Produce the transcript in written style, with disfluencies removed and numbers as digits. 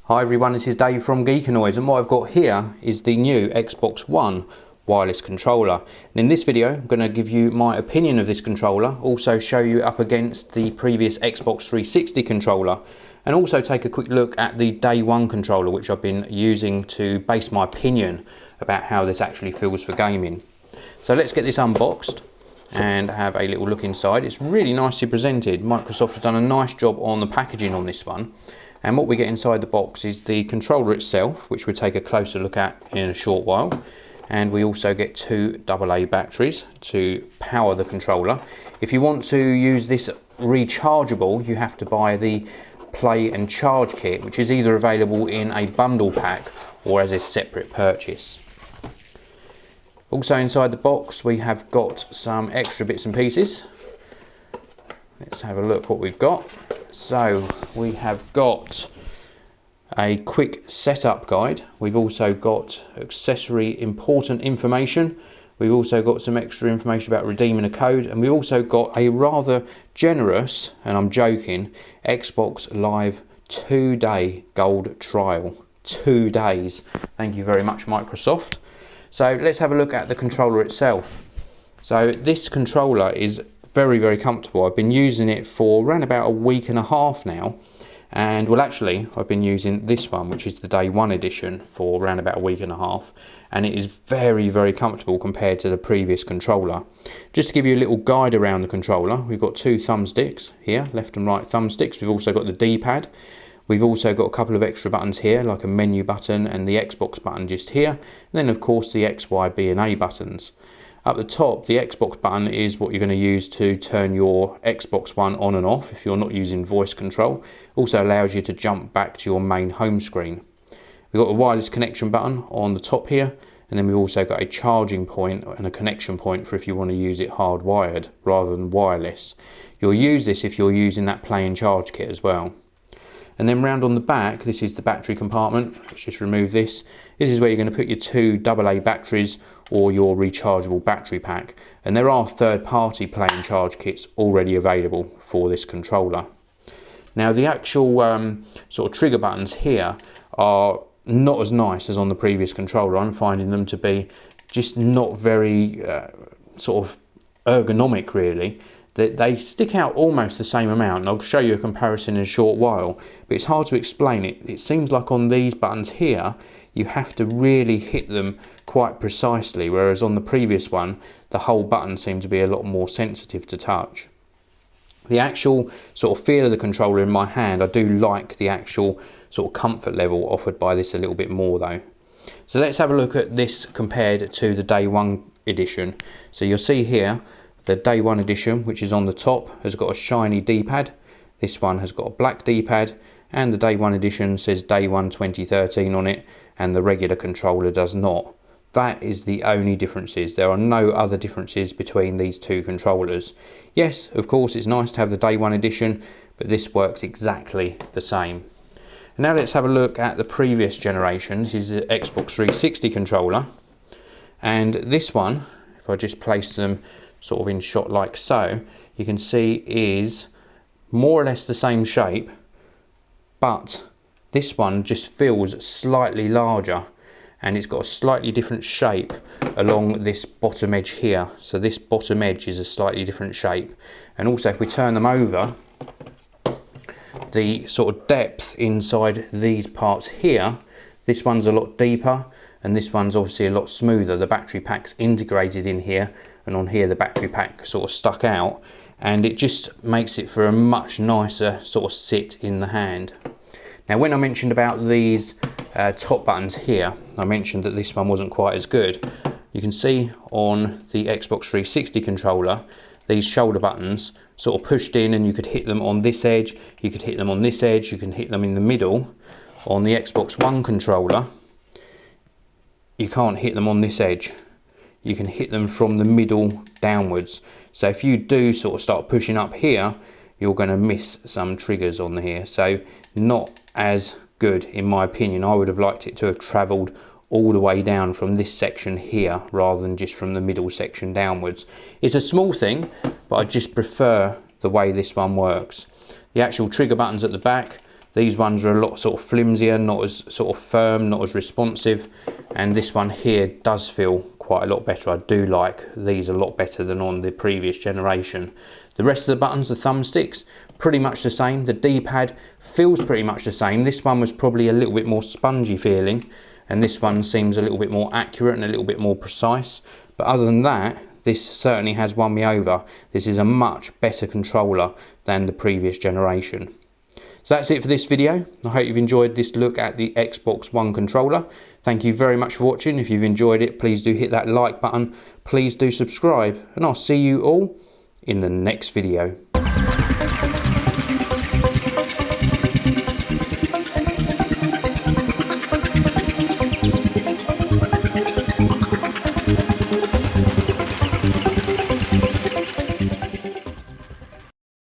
Hi everyone, this is Dave from Geekanoids, and what I've got here is the new Xbox One wireless controller. And in this video I'm going to give you my opinion of this controller, also show you up against the previous Xbox 360 controller, and also take a quick look at the day one controller, which I've been using to base my opinion about how this actually feels for gaming. So let's get this unboxed and have a little look inside. It's really nicely presented. Microsoft have done a nice job on the packaging on this one. And what we get inside the box is the controller itself, which we'll take a closer look at in a short while. And we also get two AA batteries to power the controller. If you want to use this rechargeable, you have to buy the Play and Charge kit, which is either available in a bundle pack or as a separate purchase. Also inside the box we have got some extra bits and pieces. Let's have a look what we've got. So we have got a quick setup guide. We've also got accessory important information. We've also got some extra information about redeeming a code, and we've also got a rather generous, and I'm joking, Xbox Live 2-day gold trial. 2 days. Thank you very much, Microsoft. So let's have a look at the controller itself. So this controller is very comfortable. I've been using it for around about a week and a half now, and well, actually I've been using this one, which is the day one edition, for around about a week and a half, and it is very comfortable compared to the previous controller. Just to give you a little guide around the controller, we've got two thumbsticks here, left and right thumbsticks. We've also got the D-pad. We've also got a couple of extra buttons here, like a menu button and the Xbox button just here, and then of course the X, Y, B and A buttons. Up the top, the Xbox button is what you're going to use to turn your Xbox One on and off if you're not using voice control. Also allows you to jump back to your main home screen. We've got a wireless connection button on the top here, and then we've also got a charging point and a connection point for if you want to use it hardwired rather than wireless. You'll use this if you're using that Play and Charge kit as well. And then round on the back, this is the battery compartment. Let's just remove this. This is where you're going to put your two AA batteries or your rechargeable battery pack. And there are third-party Play and Charge kits already available for this controller. Now the actual sort of trigger buttons here are not as nice as on the previous controller. I'm finding them to be just not very sort of ergonomic really. They stick out almost the same amount, and I'll show you a comparison in a short while, but it's hard to explain it. It seems like on these buttons here, you have to really hit them quite precisely, whereas on the previous one, the whole button seemed to be a lot more sensitive to touch. The actual sort of feel of the controller in my hand, I do like the actual sort of comfort level offered by this a little bit more though. So let's have a look at this compared to the day one edition. So you'll see here, the day one edition, which is on the top, has got a shiny D-pad. This one has got a black D-pad, and the day one edition says day one 2013 on it, and the regular controller does not. That is the only differences. There are no other differences between these two controllers. Yes, of course, it's nice to have the day one edition, but this works exactly the same. And now let's have a look at the previous generation. This is the Xbox 360 controller, and this one, if I just place them sort of in shot like so, you can see is more or less the same shape, but this one just feels slightly larger, and it's got a slightly different shape along this bottom edge here. So this bottom edge is a slightly different shape, and also if we turn them over, the sort of depth inside these parts here, this one's a lot deeper and this one's obviously a lot smoother. The battery pack's integrated in here, and on here the battery pack sort of stuck out, and it just makes it for a much nicer sort of sit in the hand. Now when I mentioned about these top buttons here, I mentioned that this one wasn't quite as good. You can see on the Xbox 360 controller, these shoulder buttons sort of pushed in, and you could hit them on this edge, you could hit them on this edge, you can hit them in the middle. On the Xbox One controller, you can't hit them on this edge. You can hit them from the middle downwards. So if you do sort of start pushing up here, you're going to miss some triggers on here. So not as good in my opinion. I would have liked it to have travelled all the way down from this section here rather than just from the middle section downwards. It's a small thing, but I just prefer the way this one works. The actual trigger buttons at the back, These ones are a lot sort of flimsier, not as sort of firm, not as responsive, and this one here does feel quite a lot better. I do like these a lot better than on the previous generation. The rest of the buttons, the thumbsticks, pretty much the same. The D-pad feels pretty much the same. This one was probably a little bit more spongy feeling, and this one seems a little bit more accurate and a little bit more precise. But other than that, this certainly has won me over. This is a much better controller than the previous generation. So that's it for this video. I hope you've enjoyed this look at the Xbox One controller. Thank you very much for watching. If you've enjoyed it, please do hit that like button. Please do subscribe, and I'll see you all in the next video.